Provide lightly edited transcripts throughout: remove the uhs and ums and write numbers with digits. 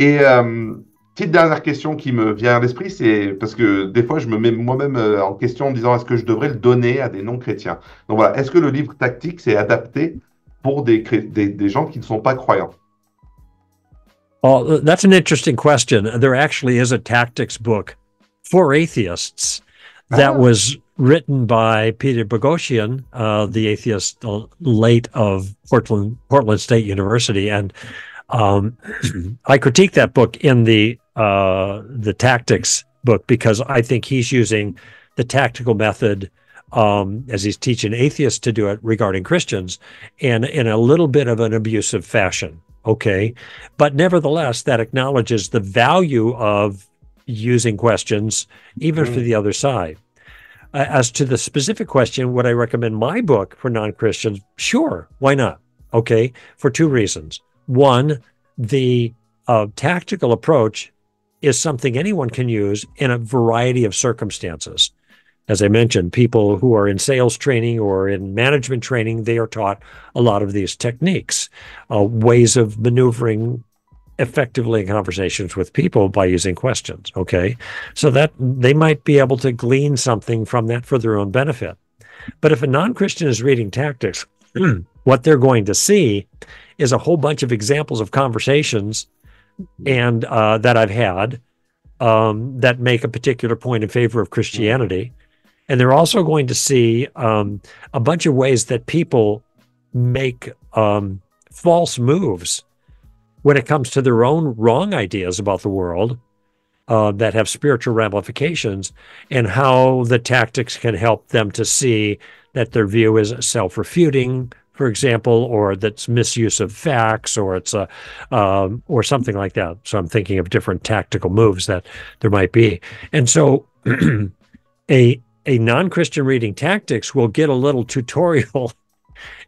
Et petite dernière question qui me vient à l'esprit, c'est parce que des fois, je me mets moi-même en question en me disant, est-ce que je devrais le donner à des non-chrétiens? Donc voilà, est-ce que le livre tactique, c'est adapté pour des gens qui ne sont pas croyants? Oh, that's an interesting question. There actually is a tactics book for atheists that Ah, was written by Peter Boghossian, the atheist late of Portland State University, and I critique that book in the tactics book because I think he's using the tactical method as he's teaching atheists to do it regarding Christians, and in a little bit of an abusive fashion. Okay, but nevertheless, that acknowledges the value of using questions, even for hmm, the other side. As to the specific question, would I recommend my book for non-Christians? Sure, why not? Okay, for two reasons. One, the tactical approach is something anyone can use in a variety of circumstances. As I mentioned, people who are in sales training or in management training, they are taught a lot of these techniques, ways of maneuvering effectively in conversations with people by using questions. Okay. So that they might be able to glean something from that for their own benefit. But if a non-Christian is reading tactics, what they're going to see is a whole bunch of examples of conversations and that I've had that make a particular point in favor of hmm, Christianity. And they're also going to see a bunch of ways that people make false moves when it comes to their own wrong ideas about the world that have spiritual ramifications, and how the tactics can help them to see that their view is self-refuting, for example, or that's misuse of facts, or it's a or something like that. So I'm thinking of different tactical moves that there might be. And so a non-Christian reading tactics will get a little tutorial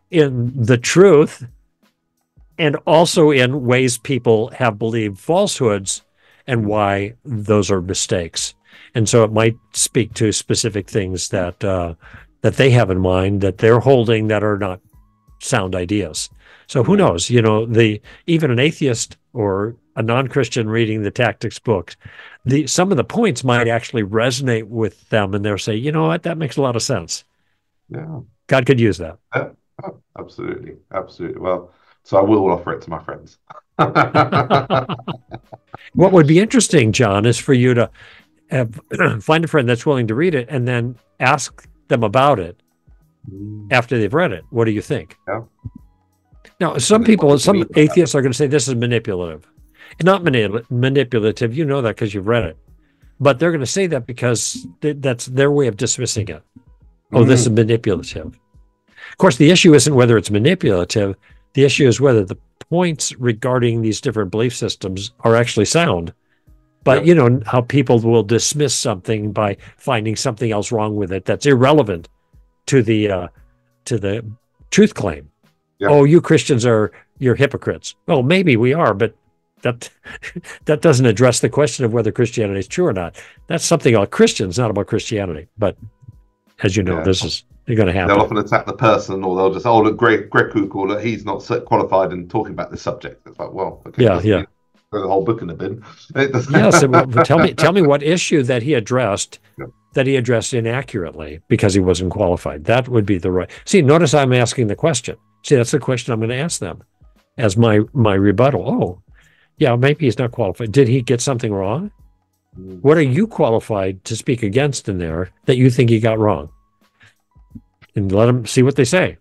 in the truth and also in ways people have believed falsehoods and hmm. why those are mistakes. And so it might speak to specific things that that they have in mind that they're holding that are not sound ideas. So who Yeah. knows? You know, the even an atheist or a non-Christian reading the tactics book, the some of the points might actually resonate with them, and they'll say, you know what, that makes a lot of sense. Yeah. God could use that. Yeah. Oh, absolutely. Absolutely. Well, so I will offer it to my friends. What would be interesting, John, is for you to have, find a friend that's willing to read it and then ask them about it Mm, after they've read it. What do you think? yeah. Now, And some then what people, did you some mean by that? atheists are going to say this is manipulative. Not manipulative. You know that because you've read it. But they're going to say that because that's their way of dismissing it. Oh, this is Mm, manipulative. Of course, the issue isn't whether it's manipulative. The issue is whether the points regarding these different belief systems are actually sound. But yeah. you know how people will dismiss something by finding something else wrong with it that's irrelevant to the truth claim. Yeah. Oh, you Christians you're hypocrites. Well, maybe we are, but that that doesn't address the question of whether Christianity is true or not. That's something about Christians, not about Christianity. But as you know, Yeah. this is going to They'll happen. often attack the person, or they'll just, oh, look, Greg Cook, or look, he's not qualified in talking about this subject. It's like, well, okay, it Yeah, doesn't yeah. mean throw the whole book in the bin. It doesn't. Yes. Well, tell me what issue that he addressed inaccurately because he wasn't qualified. That would be the right. See, notice I'm asking the question. See, that's the question I'm going to ask them as my rebuttal. Oh, yeah, maybe he's not qualified. Did he get something wrong? Mm. What are you qualified to speak against in there that you think he got wrong? And let them see what they say.